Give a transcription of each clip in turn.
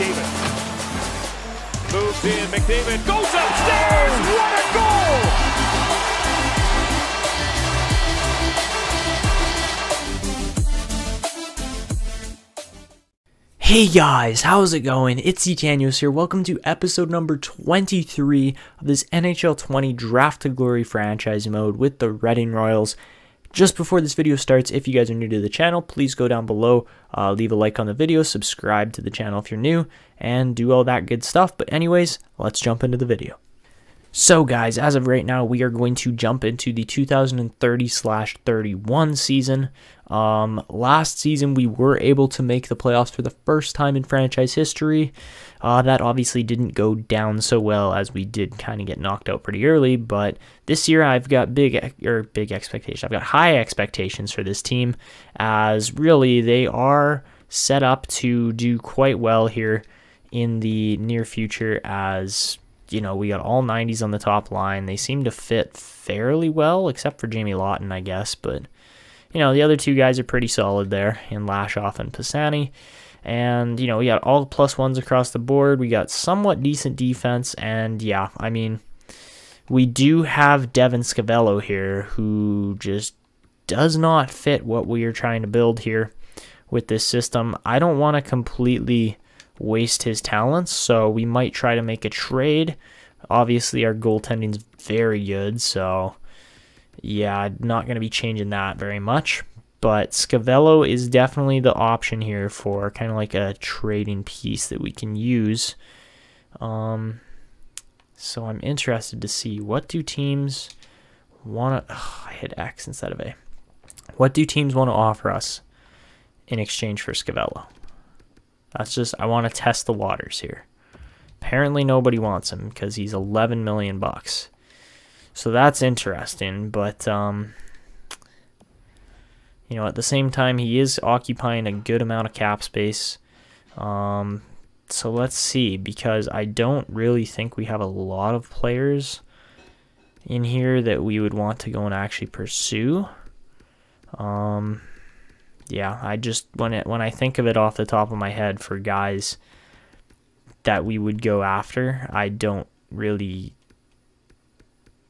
McDavid. Moves in, McDavid goes upstairs! What a goal! Hey guys, how's it going? It's Etanyos here. Welcome to episode number 23 of this NHL 20 Draft to Glory franchise mode with the Reading Royals. Just before this video starts, if you guys are new to the channel, please go down below, leave a like on the video, subscribe to the channel if you're new, and do all that good stuff. But anyways, let's jump into the video. So guys, as of right now, we are going to jump into the 2030/31 season. Last season, we were able to make the playoffs for the first time in franchise history. That obviously didn't go down so well, as we did kind of get knocked out pretty early. But this year, I've got big expectations. I've got high expectations for this team, as really they are set up to do quite well here in the near future. As you know, we got all 90s on the top line. They seem to fit fairly well, except for Jamie Lawton, I guess. But, you know, the other two guys are pretty solid there in Lashoff and Pisani. And, you know, we got all the plus ones across the board. We got somewhat decent defense. And, yeah, I mean, we do have Devin Scavello here, who just does not fit what we are trying to build here with this system. I don't want to completely waste his talents, so we might try to make a trade. Obviously, our goaltending's very good, so yeah, not going to be changing that very much. But Scavello is definitely the option here for kind of like a trading piece that we can use. So I'm interested to see, what do teams want to... I hit X instead of A. What do teams want to offer us in exchange for Scavello? That's just, I want to test the waters here. Apparently nobody wants him because he's 11 million bucks. So that's interesting, but you know, at the same time, he is occupying a good amount of cap space. So let's see, because I don't really think we have a lot of players in here that we would want to go and actually pursue. Yeah, I just, when I think of it off the top of my head for guys that we would go after, I don't really,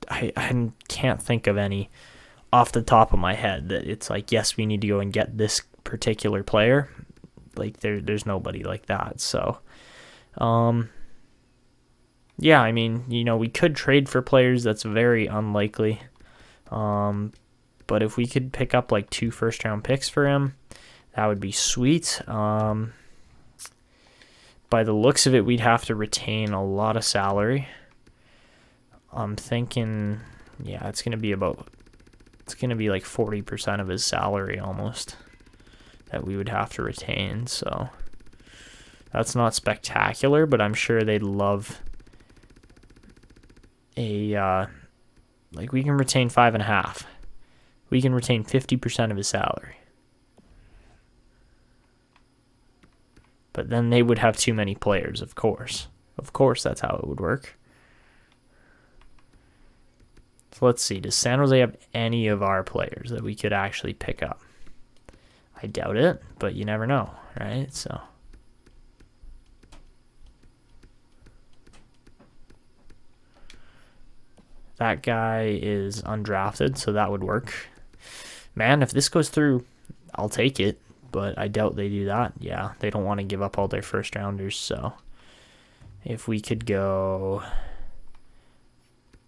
I can't think of any off the top of my head that it's like, yes, we need to go and get this particular player. Like, there's nobody like that. So, yeah, I mean, you know, we could trade for players. That's very unlikely. But if we could pick up like 2 first-round picks for him, that would be sweet. By the looks of it, we'd have to retain a lot of salary. I'm thinking, yeah, it's going to be like 40% of his salary almost that we would have to retain. So that's not spectacular, but I'm sure they'd love a, like, we can retain 5.5. We can retain 50% of his salary. But then they would have too many players, of course. Of course, that's how it would work. So let's see. Does San Jose have any of our players that we could actually pick up? I doubt it, but you never know, right? So that guy is undrafted, so that would work. Man, if this goes through, I'll take it, but I doubt they do that. Yeah, they don't want to give up all their first rounders, so if we could go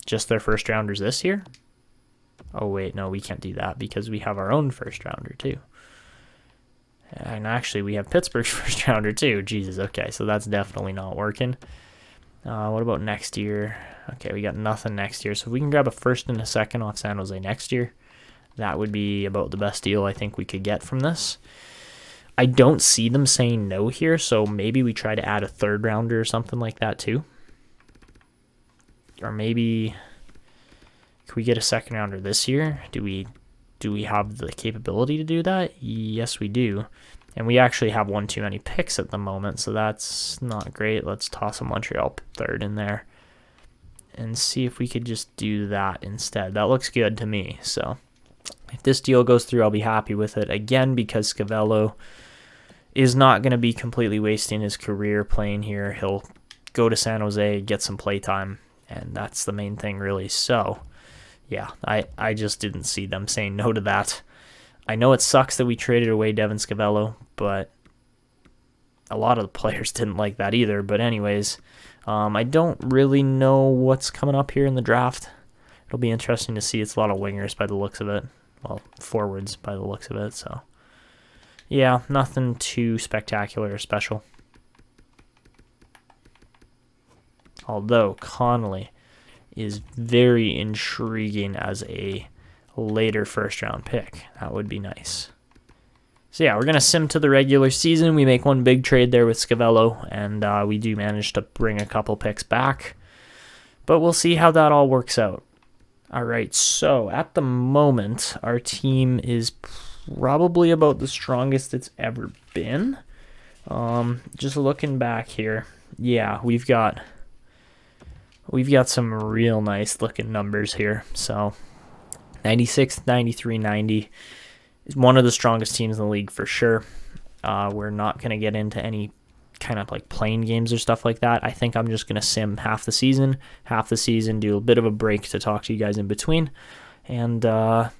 just their first rounders this year. Oh wait, no, we can't do that because we have our own first rounder too. And actually we have Pittsburgh's first rounder too. Jesus, okay, so that's definitely not working. What about next year? Okay, we got nothing next year. So if we can grab a first and a second off San Jose next year, that would be about the best deal I think we could get from this. I don't see them saying no here, so maybe we try to add a third rounder or something like that too. Or maybe, can we get a second rounder this year? Do we have the capability to do that? Yes, we do. And we actually have one too many picks at the moment, so that's not great. Let's toss a Montreal third in there and see if we could just do that instead. That looks good to me, so if this deal goes through, I'll be happy with it. Again, because Scavello is not going to be completely wasting his career playing here. He'll go to San Jose, get some play time, and that's the main thing, really. So, yeah, I just didn't see them saying no to that. I know it sucks that we traded away Devin Scavello, but a lot of the players didn't like that either. But anyways, I don't really know what's coming up here in the draft. It'll be interesting to see. It's a lot of wingers by the looks of it. Well, forwards by the looks of it. So, yeah, nothing too spectacular or special. Although Connolly is very intriguing as a later first-round pick. That would be nice. So yeah, we're going to sim to the regular season. We make one big trade there with Scavello, and we do manage to bring a couple picks back. But we'll see how that all works out. All right, so at the moment, our team is probably about the strongest it's ever been. Just looking back here, yeah, we've got some real nice looking numbers here. So 96, 93, 90 is one of the strongest teams in the league for sure. We're not going to get into any kind of like playing games or stuff like that. I think I'm just going to sim half the season, do a bit of a break to talk to you guys in between. And yeah,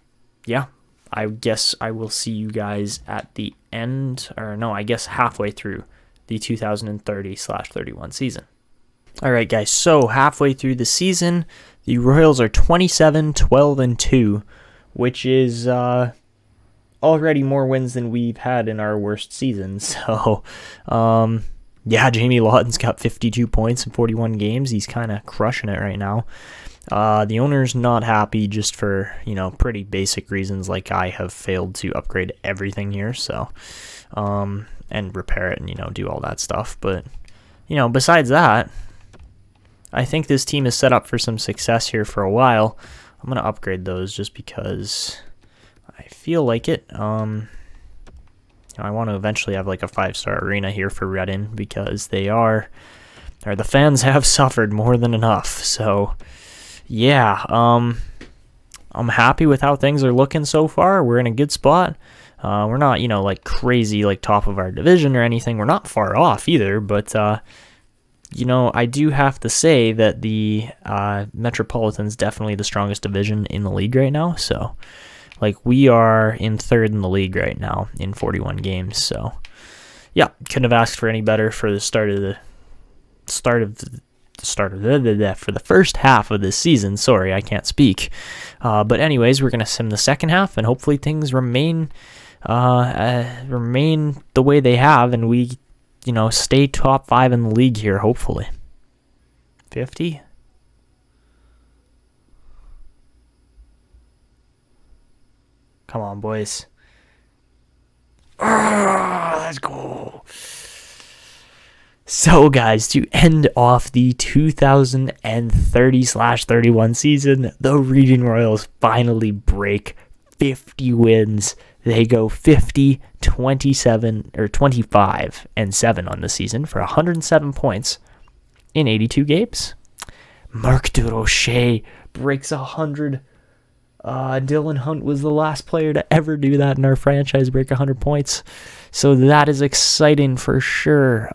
I guess I will see you guys at the end, or no, I guess halfway through the 2030/31 season. All right, guys, so halfway through the season, the Royals are 27-12-2, which is already more wins than we've had in our worst season. So, yeah, Jamie Lawton's got 52 points in 41 games. He's kind of crushing it right now. The owner's not happy just for, pretty basic reasons, like I have failed to upgrade everything here, so, and repair it and, do all that stuff. But, besides that, I think this team is set up for some success here for a while. I'm going to upgrade those just because I feel like it. I want to eventually have like a 5-star arena here for Redden because the fans have suffered more than enough. So, yeah, I'm happy with how things are looking so far. We're in a good spot. We're not, like crazy, like top of our division or anything. We're not far off either, but I do have to say that the Metropolitan's definitely the strongest division in the league right now. So, like, we are in third in the league right now in 41 games. So, yeah, couldn't have asked for any better for the for the first half of this season. Sorry, I can't speak. But anyways, we're gonna sim the second half, and hopefully things remain the way they have, and we stay top 5 in the league here, hopefully. 50? Come on, boys. Let's go. So, guys, to end off the 2030/31 season, the Region Royals finally break 50 wins. They go 50, 27, or 25, and 7 on the season for 107 points in 82 games. Marc Durocher breaks 100. Dylan Hunt was the last player to ever do that in our franchise, break 100 points. So that is exciting for sure.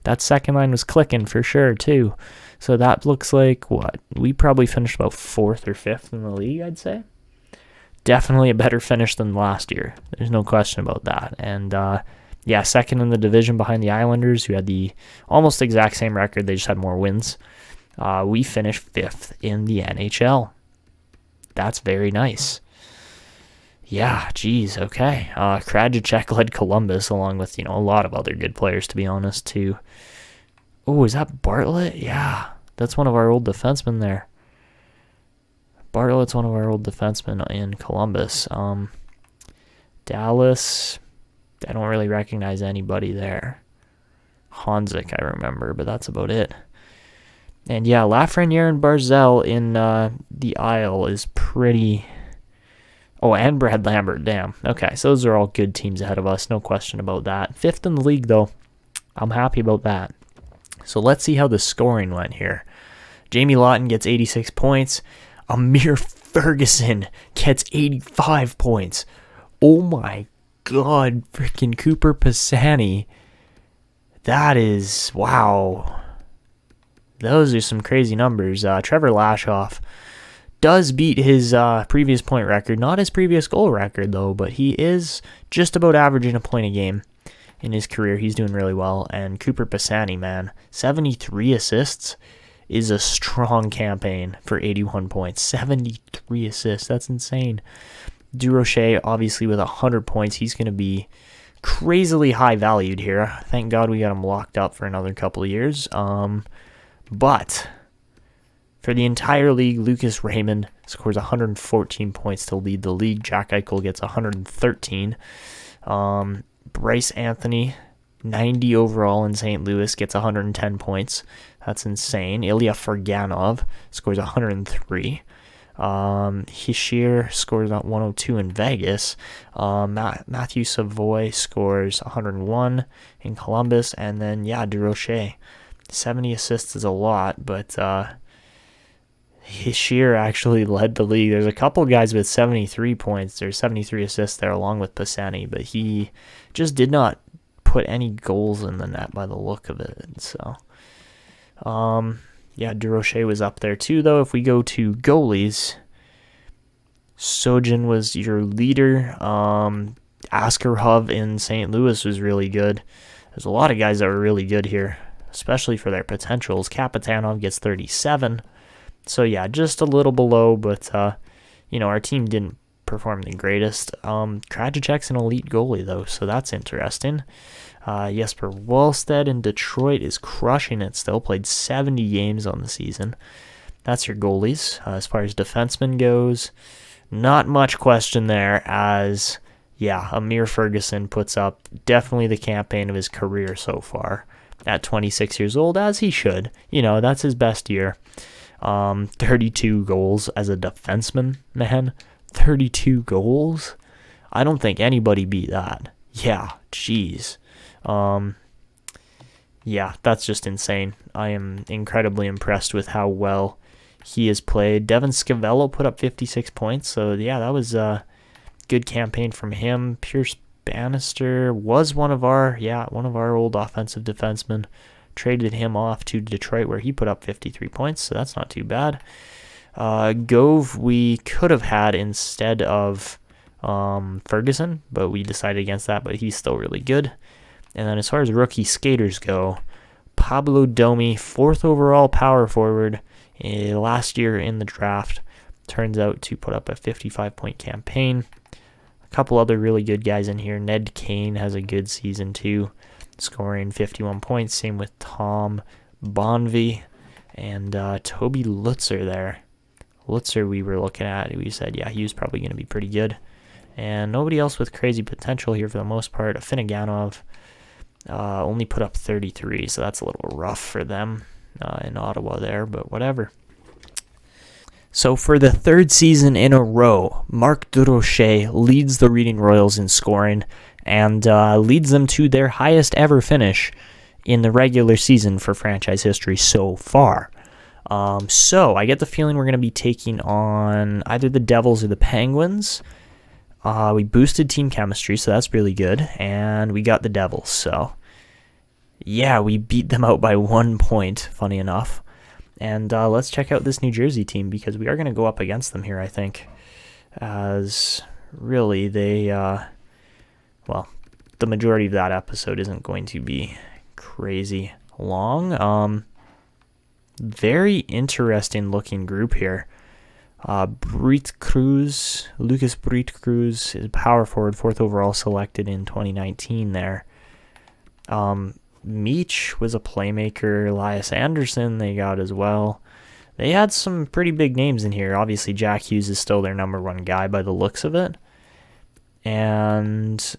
That second line was clicking for sure, too. So that looks like, what? We probably finished about 4th or 5th in the league, I'd say. Definitely a better finish than last year. There's no question about that. And, yeah, second in the division behind the Islanders, who had the almost exact same record. They just had more wins. We finished 5th in the NHL. That's very nice. Yeah, geez, okay. Krajicek led Columbus along with, a lot of other good players, to be honest, too. Oh, is that Bartlett? Yeah, that's one of our old defensemen there. Bartlett's one of our old defensemen in Columbus. Dallas, I don't really recognize anybody there. Honzik, I remember, but that's about it. And yeah, Lafreniere and Barzell in the Isle is pretty... Oh, and Brad Lambert, damn. Okay, so those are all good teams ahead of us, no question about that. 5th in the league, though. I'm happy about that. So let's see how the scoring went here. Jamie Lawton gets 86 points. Amir Ferguson gets 85 points. Oh my god, freaking Cooper Pisani. That is, wow. Those are some crazy numbers. Trevor Lashoff does beat his previous point record. Not his previous goal record, though, but he is just about averaging a point a game in his career. He's doing really well. And Cooper Pisani, man, 73 assists is a strong campaign for 81 points. 73 assists. That's insane. Durocher, obviously, with 100 points, he's going to be crazily high valued here. Thank God we got him locked up for another couple of years. But for the entire league, Lucas Raymond scores 114 points to lead the league. Jack Eichel gets 113. Bryce Anthony, 90 overall in St. Louis, gets 110 points. That's insane. Ilya Ferganov scores 103. Hischier scores 102 in Vegas. Matthew Savoy scores 101 in Columbus. And then, yeah, Durocher. 70 assists is a lot, but Hischier actually led the league. There's a couple guys with 73 points. There's 73 assists there along with Pisani, but he just did not put any goals in the net by the look of it. So, yeah, Durocher was up there too, though. If we go to goalies, Sojin was your leader. Askarov in St. Louis was really good. There's a lot of guys that were really good here, especially for their potentials. Kapitanov gets 37. So, yeah, just a little below, but, you know, our team didn't perform the greatest. Krajicek's an elite goalie, though, so that's interesting. Jesper Wallstedt in Detroit is crushing it still. Played 70 games on the season. That's your goalies. As far as defensemen goes, not much question there as, yeah, Amir Ferguson puts up definitely the campaign of his career so far at 26 years old, as he should. You know, that's his best year. 32 goals as a defenseman, man. 32 goals? I don't think anybody beat that. Yeah, jeez. Yeah, that's just insane. I am incredibly impressed with how well he has played. Devin Scavello put up 56 points, so yeah, that was a good campaign from him. Pierce Bannister was one of our old offensive defensemen. Traded him off to Detroit where he put up 53 points, so that's not too bad. Gove we could have had instead of Ferguson, but we decided against that, but he's still really good. And then as far as rookie skaters go, Pablo Domi, 4th overall power forward last year in the draft, turns out to put up a 55-point campaign. A couple other really good guys in here. Ned Kane has a good season too, scoring 51 points. Same with Tom Bonvy and Toby Lutzer there. Lutzer we were looking at, we said, yeah, he was probably going to be pretty good. And nobody else with crazy potential here for the most part. Afinoganov only put up 33, so that's a little rough for them in Ottawa there, but whatever. So for the 3rd season in a row, Marc Durocher leads the Reading Royals in scoring and leads them to their highest ever finish in the regular season for franchise history so far. So I get the feeling we're going to be taking on either the Devils or the Penguins. We boosted team chemistry, so that's really good, and we got the Devils, so yeah, we beat them out by 1 point, funny enough. And let's check out this New Jersey team, because we are going to go up against them here, I think, as really they, well, the majority of that episode isn't going to be crazy long. Very interesting looking group here. Lucas Brit Cruz is a power forward, 4th overall selected in 2019 there. Meach was a playmaker. Elias Anderson they got as well. They had some pretty big names in here. Obviously, Jack Hughes is still their #1 guy by the looks of it. And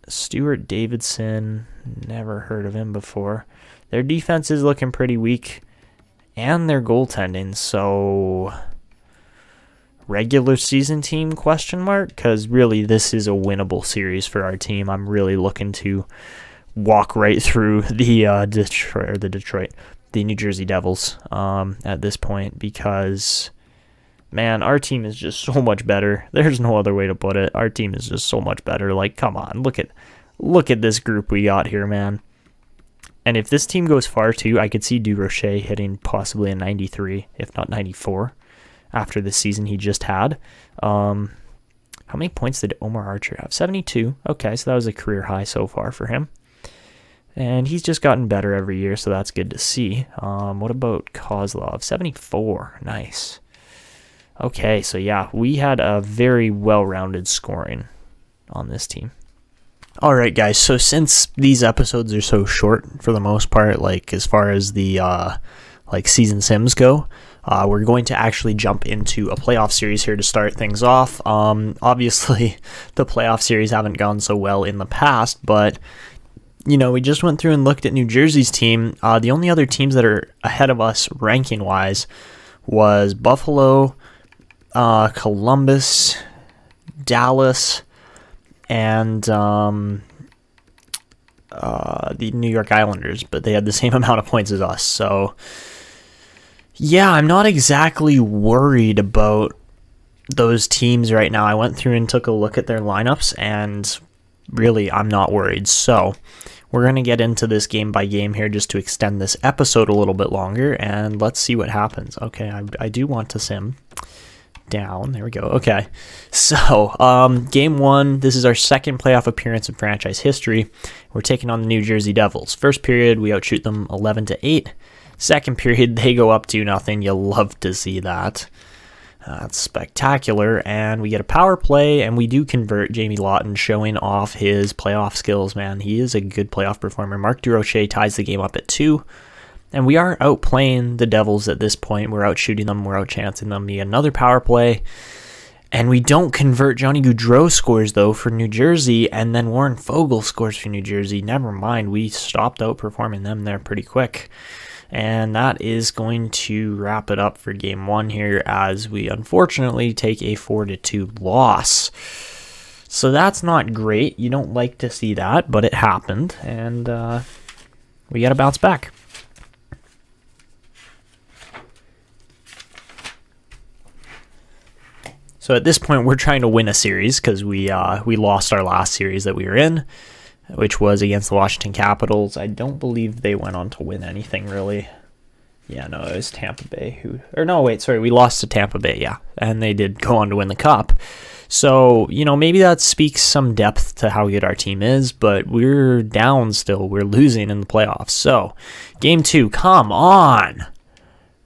Stuart Davidson, never heard of him before. Their defense is looking pretty weak. And their goaltending, so regular season team question mark, because really this is a winnable series for our team. I'm really looking to walk right through the New Jersey Devils at this point, because Man, our team is just so much better. There's no other way to put it. Our team is just so much better. Like, come on, look at this group we got here, man. And if this team goes far too, I could see Durocher hitting possibly a 93, if not 94, after the season he just had. How many points did Omar Archer have? 72. Okay, so that was a career high so far for him. And he's just gotten better every year, so that's good to see. What about Kozlov? 74. Nice. Okay, so yeah, we had a very well-rounded scoring on this team. All right, guys, so since these episodes are so short for the most part, like as far as the like season sims go, we're going to actually jump into a playoff series here to start things off. Obviously, the playoff series haven't gone so well in the past, but you know, we just went through and looked at New Jersey's team. The only other teams that are ahead of us ranking-wise was Buffalo, Columbus, Dallas, and the New York Islanders, but they had the same amount of points as us. So, yeah, I'm not exactly worried about those teams right now. I went through and took a look at their lineups, and really, I'm not worried. So, we're going to get into this game by game here just to extend this episode a little bit longer, and let's see what happens. Okay, I do want to sim down. There we go. Okay, so game one, this is our second playoff appearance in franchise history. We're taking on the New Jersey Devils. First period, we outshoot them 11-8. Second period, they go up 2-0. You'll love to see that. That's spectacular, and we get a power play, and we do convert. Jamie Lawton showing off his playoff skills, man. He is a good playoff performer. Marc Durocher ties the game up at 2. And we are outplaying the Devils at this point. We're outshooting them. We're outchancing them. We get another power play. And we don't convert. Johnny Gaudreau scores, though, for New Jersey. And then Warren Foegele scores for New Jersey. Never mind. We stopped outperforming them there pretty quick. And that is going to wrap it up for game one here as we unfortunately take a 4-2 loss. So that's not great. You don't like to see that, but it happened. And we got to bounce back. So at this point, we're trying to win a series because we lost our last series that we were in, which was against the Washington Capitals. I don't believe they went on to win anything, really. Yeah, no, it was Tampa Bay we lost to Tampa Bay, yeah. And they did go on to win the Cup. So, you know, maybe that speaks some depth to how good our team is, but we're down still. We're losing in the playoffs. So, game two, come on.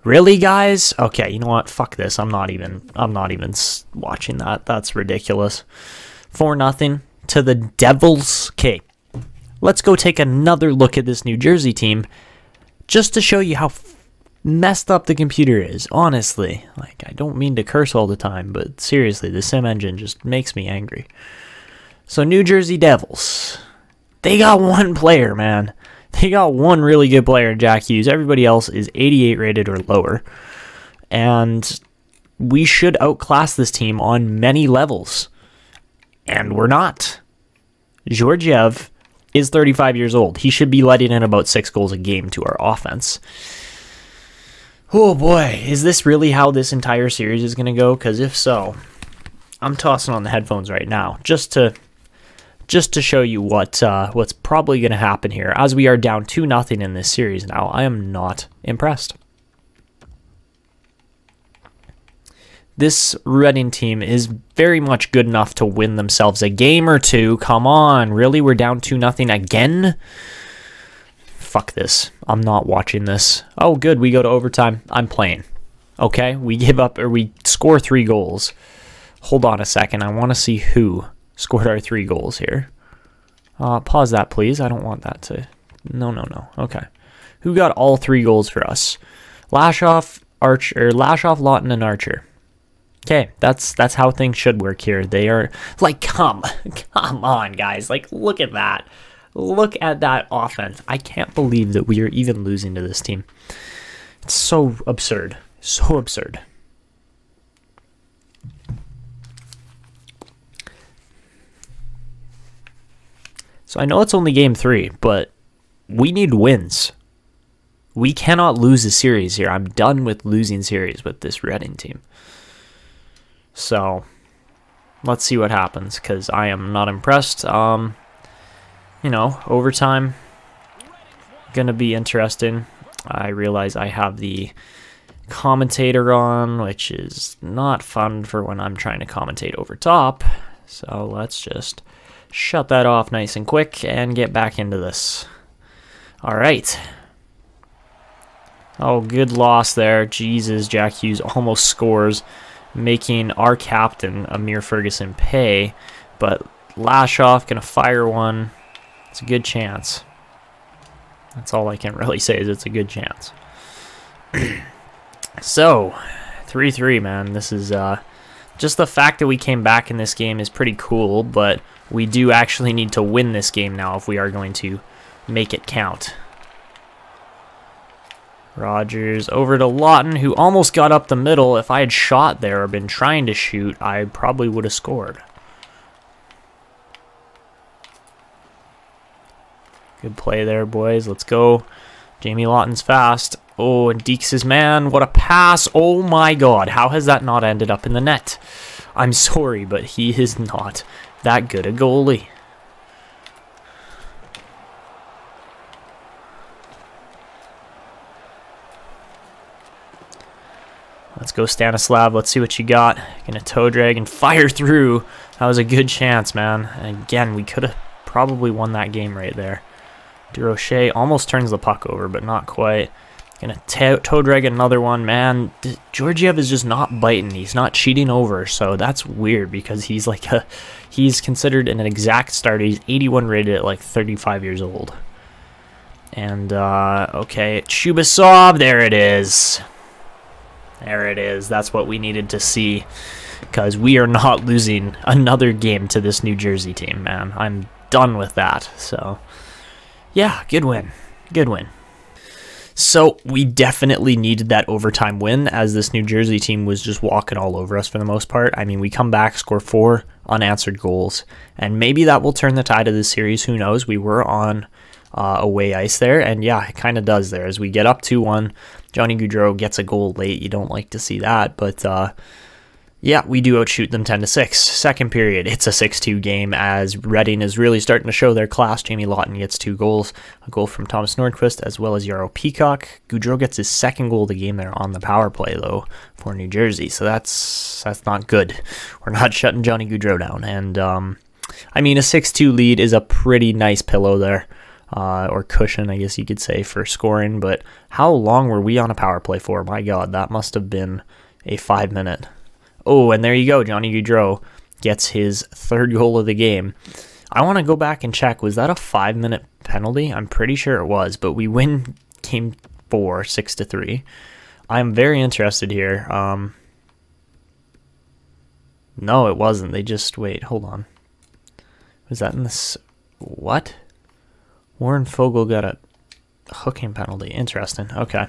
Really, guys? Okay, you know what? Fuck this. I'm not even watching that. That's ridiculous. 4-0 to the Devils. Okay, let's go take another look at this New Jersey team just to show you how messed up the computer is. Honestly, like, I don't mean to curse all the time, but seriously, the sim engine just makes me angry. So, New Jersey Devils. They got one player, man. They got one really good player, Jack Hughes. Everybody else is 88 rated or lower. And we should outclass this team on many levels. And we're not. Georgiev is 35 years old. He should be letting in about 6 goals a game to our offense. Oh boy, is this really how this entire series is going to go? Because if so, I'm tossing on the headphones right now just to show you what's probably going to happen here. As we are down 2-0 in this series now, I am not impressed. This Reading team is very much good enough to win themselves a game or two. Come on, really? We're down 2-0 again? Fuck this. I'm not watching this. Oh, good. We go to overtime. I'm playing. Okay? We give up, or we score 3 goals. Hold on a second. I want to see who scored our 3 goals here. Pause that, please. I don't want that to... No. Okay. Who got all 3 goals for us? Lashoff, Lawton, and Archer. Okay, that's how things should work here. They are... Like, come on, guys. Like, look at that. Look at that offense. I can't believe that we are even losing to this team. It's so absurd. So absurd. So I know it's only game 3, but we need wins. We cannot lose a series here. I'm done with losing series with this Reading team. So let's see what happens, because I am not impressed. You know, overtime, gonna be interesting. I realize I have the commentator on, which is not fun for when I'm trying to commentate over top. So let's just shut that off nice and quick and get back into this. All right. Oh, good loss there. Jesus, Jack Hughes almost scores, making our captain, Amir Ferguson, pay. But Lashoff gonna fire one. It's a good chance. That's all I can really say, is it's a good chance. So, 3-3, man. This is just the fact that we came back in this game is pretty cool, but we do actually need to win this game now if we are going to make it count. Rogers over to Lawton, who almost got up the middle. If I had shot there or been trying to shoot, I probably would have scored. Good play there, boys. Let's go. Jamie Lawton's fast. Oh, and Deeks his man. What a pass. Oh my god. How has that not ended up in the net? I'm sorry, but he is not that good a goalie. Let's go, Stanislav. Let's see what you got. Gonna toe drag and fire through. That was a good chance, man. And again, we could have probably won that game right there. Durocher almost turns the puck over, but not quite. Gonna toe drag another one. Man, Georgiev is just not biting. He's not cheating over, so that's weird because he's like he's considered an exact starter. He's 81 rated at like 35 years old. And, okay, Shubasov, there it is. There it is. That's what we needed to see, because we are not losing another game to this New Jersey team, man. I'm done with that. So, yeah, good win. Good win. So, we definitely needed that overtime win, as this New Jersey team was just walking all over us for the most part. I mean, we come back, score 4 unanswered goals, and maybe that will turn the tide of this series. Who knows? We were on away ice there, and yeah, it kind of does there. As we get up 2-1, Johnny Gaudreau gets a goal late. You don't like to see that, but yeah, we do outshoot them 10-6. Second period, it's a 6-2 game as Reading is really starting to show their class. Jamie Lawton gets 2 goals, a goal from Thomas Nordquist as well as Yarrow Peacock. Gaudreau gets his second goal of the game there on the power play though for New Jersey, so that's not good. We're not shutting Johnny Gaudreau down, and I mean, a 6-2 lead is a pretty nice pillow there. Or cushion, I guess you could say, for scoring. But how long were we on a power play for? My God, that must have been a 5-minute. Oh, and there you go. Johnny Gaudreau gets his 3rd goal of the game. I want to go back and check. Was that a 5-minute penalty? I'm pretty sure it was. But we win game 4, 6-3. I'm very interested here. No, it wasn't. They just... Wait, hold on. Was that in this... What? Warren Fogle got a hooking penalty. Interesting. Okay.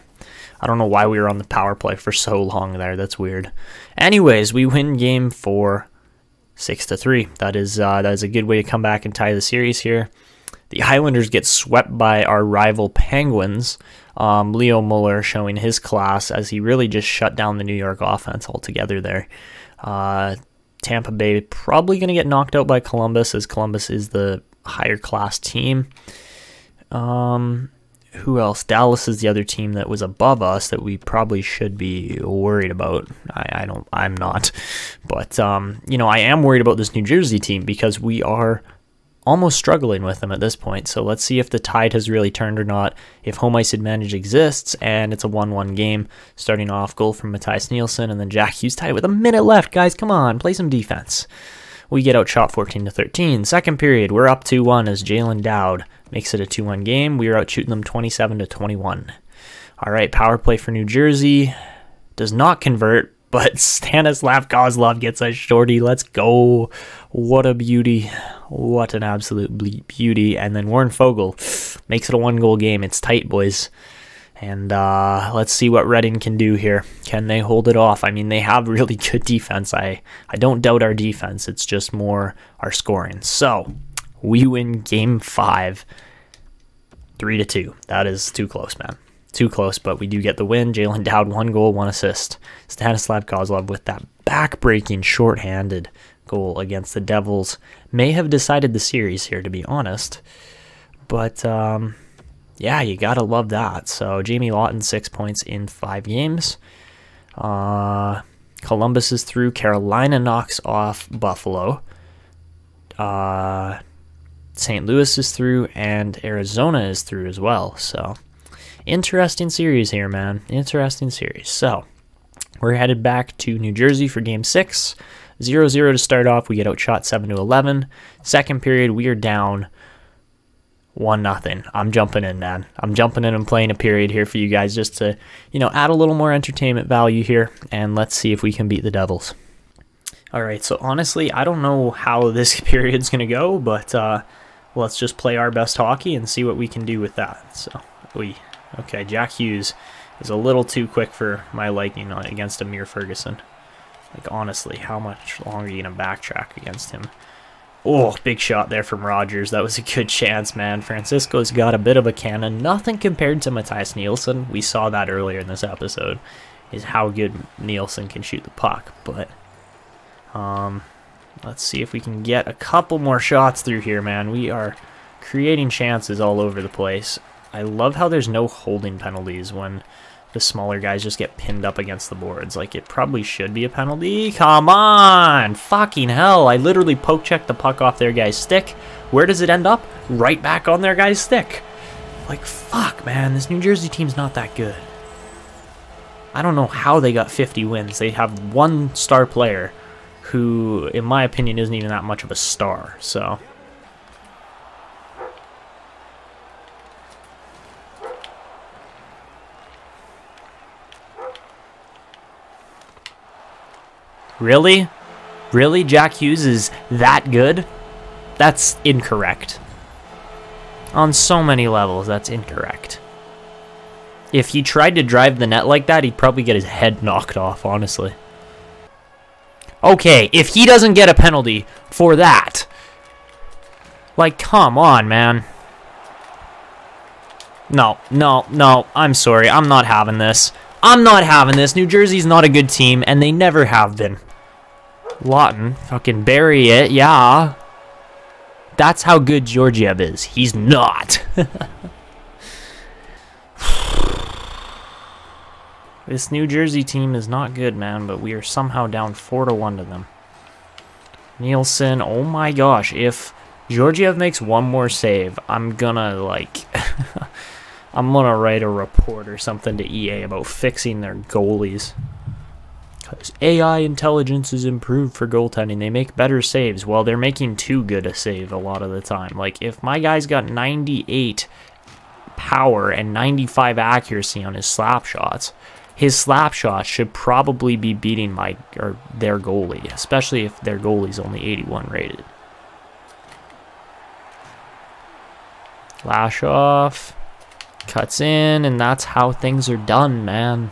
I don't know why we were on the power play for so long there. That's weird. Anyways, we win game 4, 6-3. That is a good way to come back and tie the series here. The Islanders get swept by our rival Penguins. Leo Muller showing his class as he really just shut down the New York offense altogether there. Tampa Bay probably going to get knocked out by Columbus, as Columbus is the higher class team. Who else? Dallas is the other team that was above us that we probably should be worried about. I'm not. But, you know, I am worried about this New Jersey team because we are almost struggling with them at this point. So let's see if the tide has really turned or not, if home ice advantage exists, and it's a 1-1 game. Starting off, goal from Matthias Nielsen, and then Jack Hughes tied with a minute left. Guys, come on, play some defense. We get outshot 14-13. Second period, we're up 2-1 as Jalen Dowd makes it a 2-1 game. We are out shooting them 27-21. All right, power play for New Jersey. Does not convert, but Stanislav Kozlov gets a shorty. Let's go. What a beauty. What an absolute beauty. And then Warren Fogle makes it a 1-goal game. It's tight, boys. And let's see what Reading can do here. Can they hold it off? I mean, they have really good defense. I don't doubt our defense. It's just more our scoring. So we win game 5, 3-2. That is too close, man. Too close, but we do get the win. Jalen Dowd, 1 goal, 1 assist. Stanislav Kozlov with that back-breaking shorthanded goal against the Devils. May have decided the series here, to be honest. But, yeah, you gotta love that. So, Jamie Lawton, 6 points in 5 games. Columbus is through. Carolina knocks off Buffalo. St. Louis is through, and Arizona is through as well. So, interesting series here, man. Interesting series. So, we're headed back to New Jersey for Game 6. 0-0 to start off. We get outshot 7-11. Second period, we are down 1-0. I'm jumping in, man. I'm jumping in and playing a period here for you guys just to, add a little more entertainment value here, and let's see if we can beat the Devils. All right, so honestly, I don't know how this period's going to go, but let's just play our best hockey and see what we can do with that. So, okay, Jack Hughes is a little too quick for my liking against Amir Ferguson. Like, honestly, how much longer are you going to backtrack against him? Oh, big shot there from Rogers. That was a good chance, man. Francisco's got a bit of a cannon. Nothing compared to Matthias Nielsen. We saw that earlier in this episode, is how good Nielsen can shoot the puck. But let's see if we can get a couple more shots through here, man. We are creating chances all over the place. I love how there's no holding penalties when the smaller guys just get pinned up against the boards. Like, it probably should be a penalty. Come on! Fucking hell. I literally poke-checked the puck off their guy's stick. Where does it end up? Right back on their guy's stick. Like, fuck, man. This New Jersey team's not that good. I don't know how they got 50 wins. They have one star player who, in my opinion, isn't even that much of a star, so... Really? Really? Jack Hughes is that good? That's incorrect. On so many levels, that's incorrect. If he tried to drive the net like that, he'd probably get his head knocked off, honestly. Okay, if he doesn't get a penalty for that... Like, come on, man. No, I'm sorry. I'm not having this. I'm not having this. New Jersey's not a good team, and they never have been. Lawton, fucking bury it, yeah. That's how good Georgiev is. He's not. This New Jersey team is not good, man, but we are somehow down 4-1 to them. Nielsen, oh my gosh, if Georgiev makes one more save, I'm gonna, like... I'm gonna write a report or something to EA about fixing their goalies. Because AI intelligence is improved for goaltending. They make better saves. Well, they're making too good a save a lot of the time. Like, if my guy's got 98 power and 95 accuracy on his slap shots, his slap shots should probably be beating their goalie, especially if their goalie's only 81 rated. Lash off. Cuts in, and that's how things are done, man.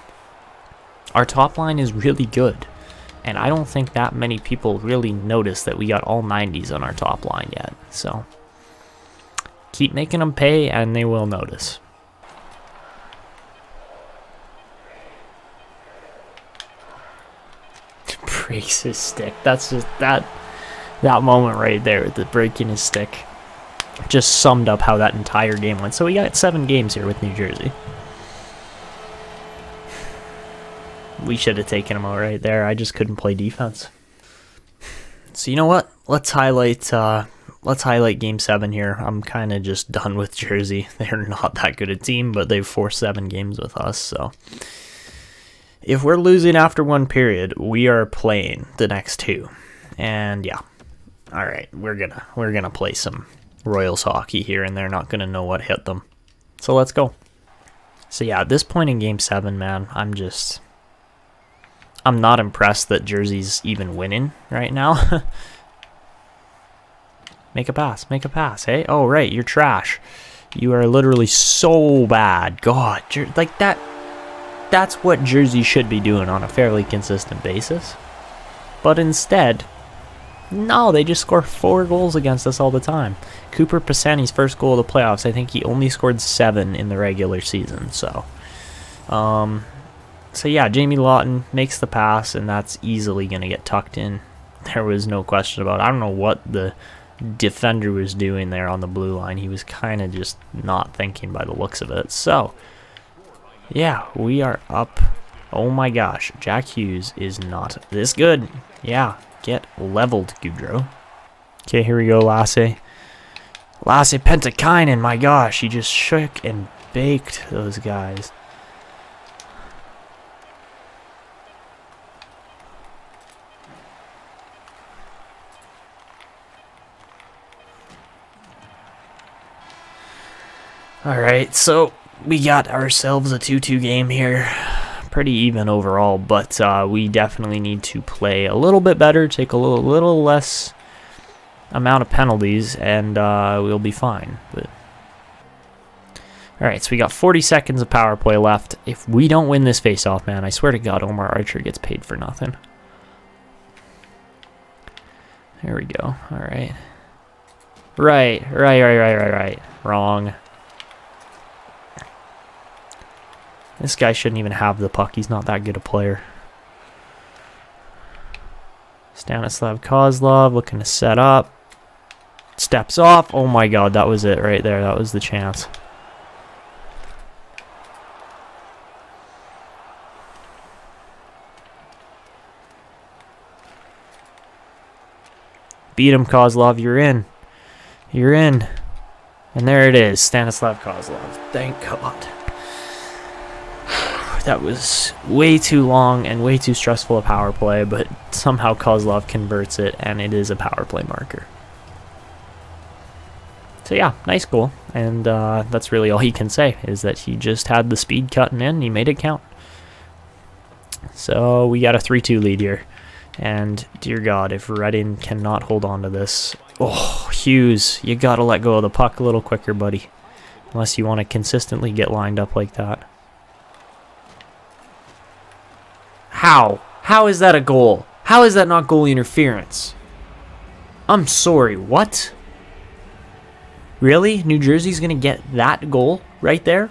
Our top line is really good, and I don't think that many people really notice that we got all 90s on our top line yet. So, keep making them pay, and they will notice. Breaks his stick. That's just that moment right there with the breaking his stick. Just summed up how that entire game went. So we got 7 games here with New Jersey. We should have taken them out right there. I just couldn't play defense. So you know what? Let's highlight Game 7 here. I'm kind of just done with Jersey. They're not that good a team, but they've forced 7 games with us. So if we're losing after one period, we are playing the next 2. And yeah, all right, we're gonna play some Royals hockey here, and they're not going to know what hit them. So let's go. So yeah, at this point in Game 7, man, I'm not impressed that Jersey's even winning right now. Make a pass, hey? Oh, right, you're trash. You are literally so bad. God, like that's what Jersey should be doing on a fairly consistent basis. But instead... No, they just score 4 goals against us all the time. Cooper Pisani's first goal of the playoffs, I think he only scored 7 in the regular season, so So yeah, Jamie Lawton makes the pass, and that's easily going to get tucked in. There was no question about it. I don't know what the defender was doing there on the blue line. He was kind of just not thinking by the looks of it. So, yeah, we are up. Oh my gosh, Jack Hughes is not this good. Yeah, get leveled, Goudreau. Okay, here we go, Lasse. Lasse Pentakainen, my gosh, he just shook and baked those guys. Alright, so we got ourselves a 2-2 game here. Pretty even overall, but we definitely need to play a little bit better, take a little less amount of penalties, and we'll be fine. But alright, so we got 40 seconds of power play left. If we don't win this face-off, man, I swear to God, Omar Archer gets paid for nothing. There we go. Alright. Right. Wrong. This guy shouldn't even have the puck. He's not that good a player. Stanislav Kozlov looking to set up. Steps off. Oh my God, that was it right there. That was the chance. Beat him, Kozlov. You're in. You're in. And there it is. Stanislav Kozlov. Thank God. That was way too long and way too stressful a power play, but somehow Kozlov converts it, and it is a power play marker. So yeah, nice goal, and that's really all he can say, is that he just had the speed cutting in, and he made it count. So we got a 3-2 lead here, and dear God, if Redding cannot hold on to this... Oh, Hughes, you gotta let go of the puck a little quicker, buddy, unless you want to consistently get lined up like that. How? How is that a goal? How is that not goalie interference? I'm sorry, what? Really? New Jersey's going to get that goal right there?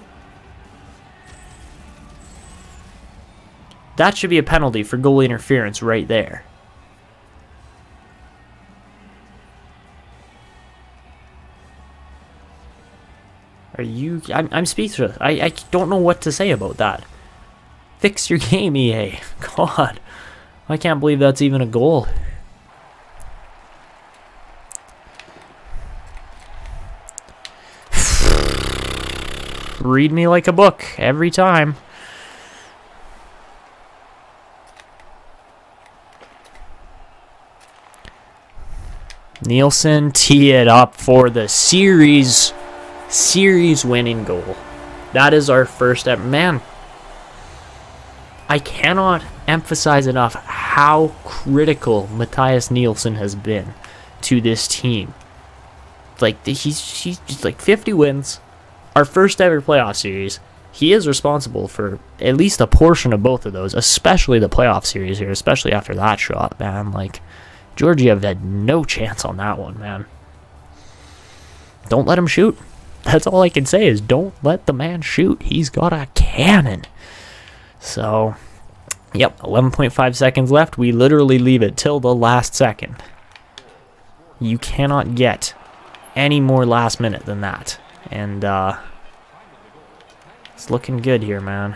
That should be a penalty for goalie interference right there. Are you... I'm speechless. I don't know what to say about that. Fix your game, EA. God, I can't believe that's even a goal. Read me like a book every time. Nielsen tee it up for the series winning goal. That is our first ever. Man, I cannot emphasize enough how critical Mattias Nielsen has been to this team. Like, he's just like 50 wins, our first ever playoff series. He is responsible for at least a portion of both of those, especially the playoff series here, especially after that shot, man. Like, Georgiev had no chance on that one, man. Don't let him shoot. That's all I can say is don't let the man shoot. He's got a cannon. So, yep, 11.5 seconds left. We literally leave it till the last second. You cannot get any more last minute than that. And, it's looking good here, man.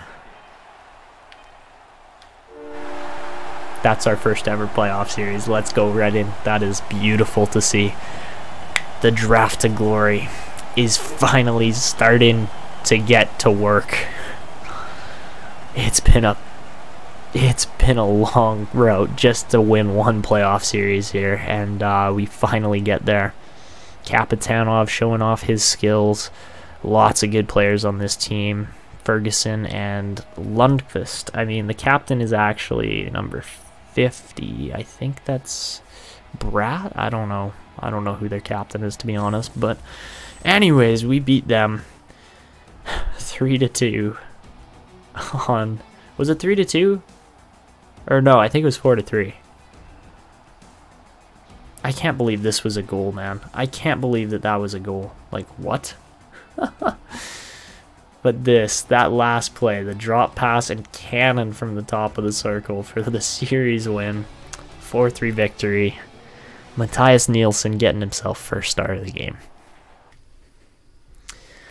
That's our first ever playoff series. Let's go, Redding. That is beautiful to see. The draft to glory is finally starting to get to work. It's been a long route just to win one playoff series here, and we finally get there. Kapitanov showing off his skills. Lots of good players on this team. Ferguson and Lundqvist. I mean, the captain is actually number 50. I think that's Brad. I don't know. I don't know who their captain is, to be honest. But anyways, we beat them 3-2. On, was it 3-2? Or no, I think it was 4-3. I can't believe this was a goal, man. I can't believe that was a goal. Like, what? But that last play, the drop pass and cannon from the top of the circle for the series win. 4-3 victory. Mattias Nielsen getting himself first star of the game.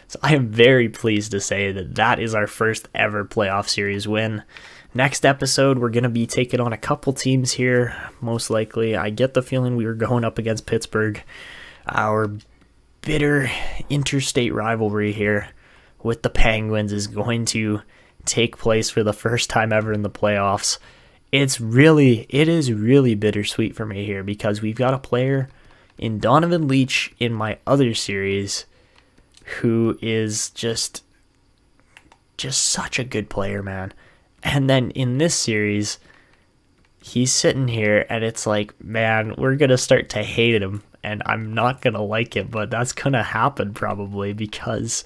So I am very pleased to say that is our first ever playoff series win. Next episode, we're going to be taking on a couple teams here, most likely. I get the feeling we were going up against Pittsburgh. Our bitter interstate rivalry here with the Penguins is going to take place for the first time ever in the playoffs. It is really bittersweet for me here because we've got a player in Donovan Leach in my other series who is just such a good player, man. And then in this series, he's sitting here and it's like, man, we're going to start to hate him and I'm not going to like it, but that's going to happen probably because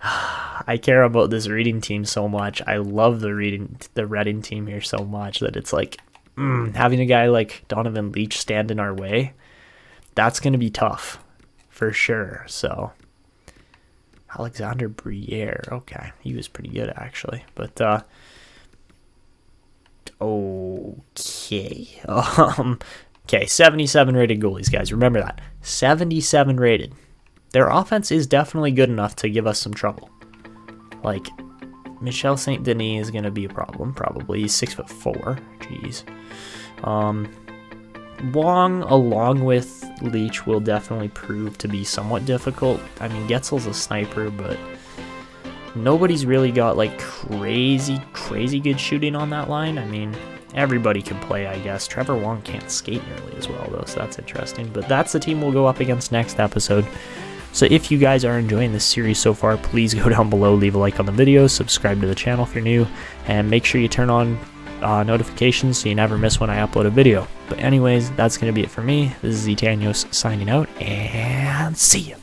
I care about this Reading team so much. I love the Reading team here so much that it's like having a guy like Donovan Leach stand in our way, that's going to be tough for sure. So Alexander Briere, okay, he was pretty good actually, but okay, 77 rated goalies, guys. Remember that, 77 rated. Their offense is definitely good enough to give us some trouble. Like, Michel St. Denis is going to be a problem, probably. He's 6'4". Jeez. Wong, along with Leach, will definitely prove to be somewhat difficult. I mean, Getzel's a sniper, but nobody's really got, like, crazy good shooting on that line. I mean, everybody can play, I guess. Trevor Wong can't skate nearly as well, though, so that's interesting. But that's the team we'll go up against next episode. So if you guys are enjoying this series so far, please go down below, leave a like on the video, subscribe to the channel if you're new, and make sure you turn on notifications so you never miss when I upload a video. But anyways, that's going to be it for me. This is Etanyos signing out, and see ya.